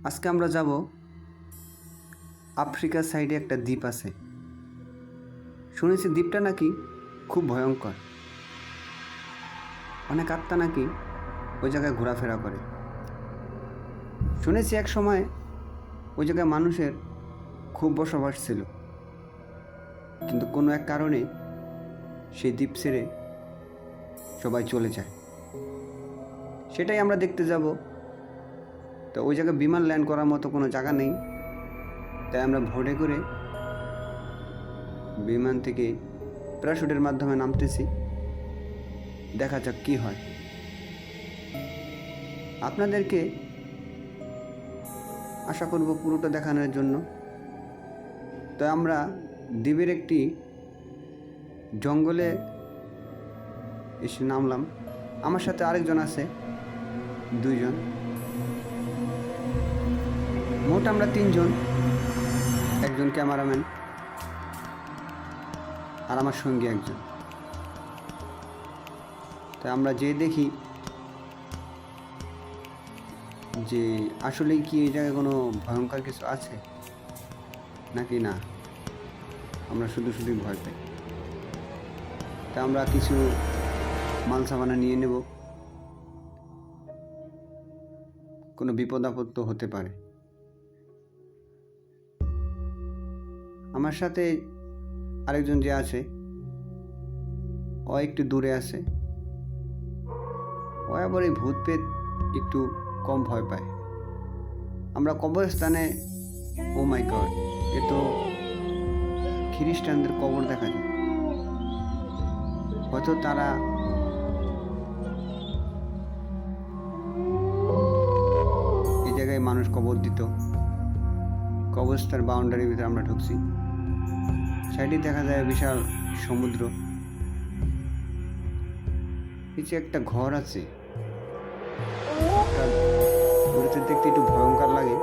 আজকে আমরা যাব আফ্রিকার সাইডে একটা দ্বীপ আছে। শুনেছি দ্বীপটা নাকি খুব ভয়ঙ্কর, অনেক আত্মা নাকি ওই জায়গায় ঘোরাফেরা করে। শুনেছি এক সময় ওই জায়গায় মানুষের খুব বসবাস ছিল, কিন্তু কোনো এক কারণে সেই দ্বীপ ছেড়ে সবাই চলে যায়। সেটাই আমরা দেখতে যাব। তো ওই জায়গায় বিমান ল্যান্ড করার মতো কোনো জায়গা নেই, তাই আমরা ভোটে করে বিমান থেকে প্যারাশুটের মাধ্যমে নামতেছি। দেখা যাক কি হয়। আপনাদেরকে আশা করব পুরোটা দেখানোর জন্য। তো আমরা দ্বীপের একটি জঙ্গলে এসে নামলাম। আমার সাথে আরেকজন আছে, দুইজন, মোট আমরা তিনজন। একজন ক্যামেরাম্যান আর আমার সঙ্গী একজন। তাই আমরা যে দেখি যে আসলে কি এই জায়গায় কোনো ভয়ঙ্কর কিছু আছে নাকি না, আমরা শুধু ভয় পাই। তা আমরা কিছু মাল সামানা নিয়ে নেব, কোনো বিপদ আপদ তো হতে পারে। আমার সাথে আরেকজন যে আছে ও একটু দূরে আছে। ও আবার এই ভূত পেত একটু কম ভয় পায়। আমরা কবরস্থানে, ও মাই গড, এ তো খ্রিস্টানদের কবর দেখা যায়। হয়তো তারা এই জায়গায় মানুষ কবর দিত। কবরস্থার বাউন্ডারির ভিতরে আমরা ঢুকছি। সাইডে দেখা যায় বিশাল সমুদ্র। নিচে একটা ঘর আছে, দেখতে একটু ভয়ঙ্কর লাগে।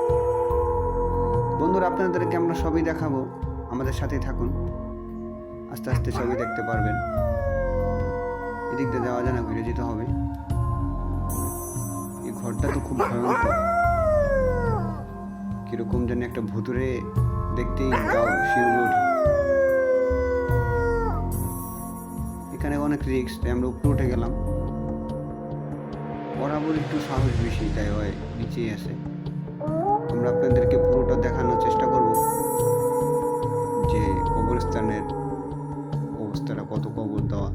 বন্ধুরা, আপনাদেরকে আমরা সবই দেখাবো, আমাদের সাথেই থাকুন। আস্তে আস্তে সবই দেখতে পারবেন। এদিক দিয়ে যাওয়া যায় না, ঘুরে যেতে হবে। এই ঘরটা তো খুব ভয়ঙ্কর, কিরকম যেন একটা ভুতুরে দেখতেই গাও শিউরে ওঠে। এখানে অনেক রিস্ক, তাই আমরা উপরে উঠে গেলাম। বরাবর একটু সাহস বেশি, তাই হয় নিচেই আছে। আমরা আপনাদেরকে পুরোটা দেখানোর চেষ্টা করব যে কবরস্থানের অবস্থাটা কত কবর দেওয়া।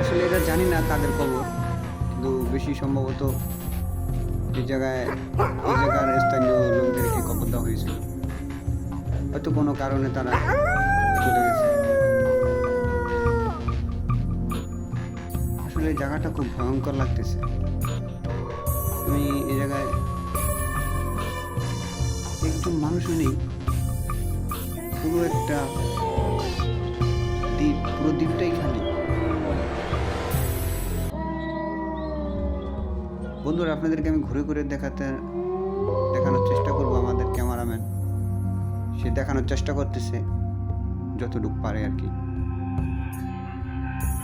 আসলে এটা জানি না কাদের কবর, কিন্তু বেশি সম্ভবত এই জায়গার স্থানীয় লোকদেরকে কবর দেওয়া হয়েছিল। হয়তো কোনো কারণে তারা চলে গেছে। আসলে এই জায়গাটা খুব ভয়ঙ্কর লাগতেছে। আমি এই জায়গায় একটু মানুষও নেই, পুরো একটা দ্বীপ, পুরো দ্বীপটাই খালি। বন্ধুরা, আপনাদেরকে আমি ঘুরে ঘুরে দেখানোর চেষ্টা করব। আমাদের ক্যামেরাম্যান সে দেখানোর চেষ্টা করতেছে যতটুকু পারে আর কি।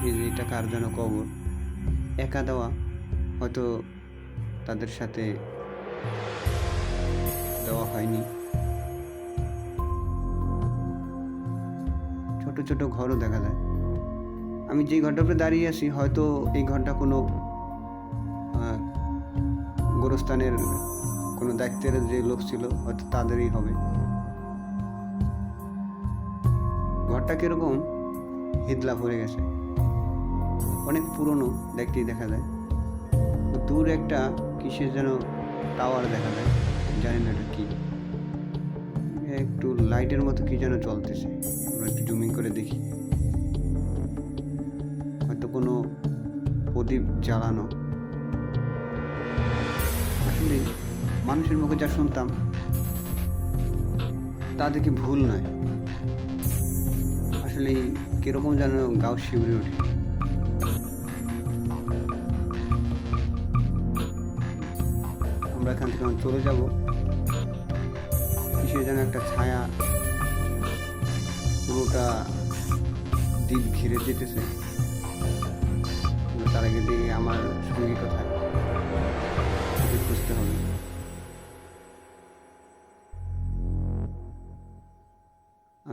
এই যে এটা কার যেন কবর, একা দেওয়া, হয়তো তাদের সাথে দেওয়া হয়নি। ছোট ছোট ঘরও দেখা যায়। আমি যেই ঘরটার উপরে দাঁড়িয়ে আছি, হয়তো এই ঘরটা কোনো গোরস্থানের কোনো দায়িত্বের যে লোক ছিল, হয়তো তাদেরই হবে। ঘরটা কিরকম হিদলা পড়ে গেছে, অনেক পুরনো দেখতেই দেখা যায়। দূর একটা কিসের যেন টাওয়ার দেখা যায়, জানি না এটা কি। একটু লাইটের মতো কি যেন চলতেছে, আমরা একটু জুমিং করে দেখি। হয়তো কোনো প্রদীপ জ্বালানো। আসলে মানুষের মুখে যা শুনতাম তা দেখে ভুল নয়। আসলে কিরকম যেন গাও শিউরে ওঠে। আমরা এখান থেকে চলে যাব। কিসের যেন একটা ছায়া পুরোটা দ্বীপ ঘিরে যেতেছে। তার আগে দিয়ে আমার সঙ্গী কোথায় খুঁজতে হবে।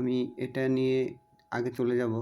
আমি এটা নিয়ে আগে চলে যাব।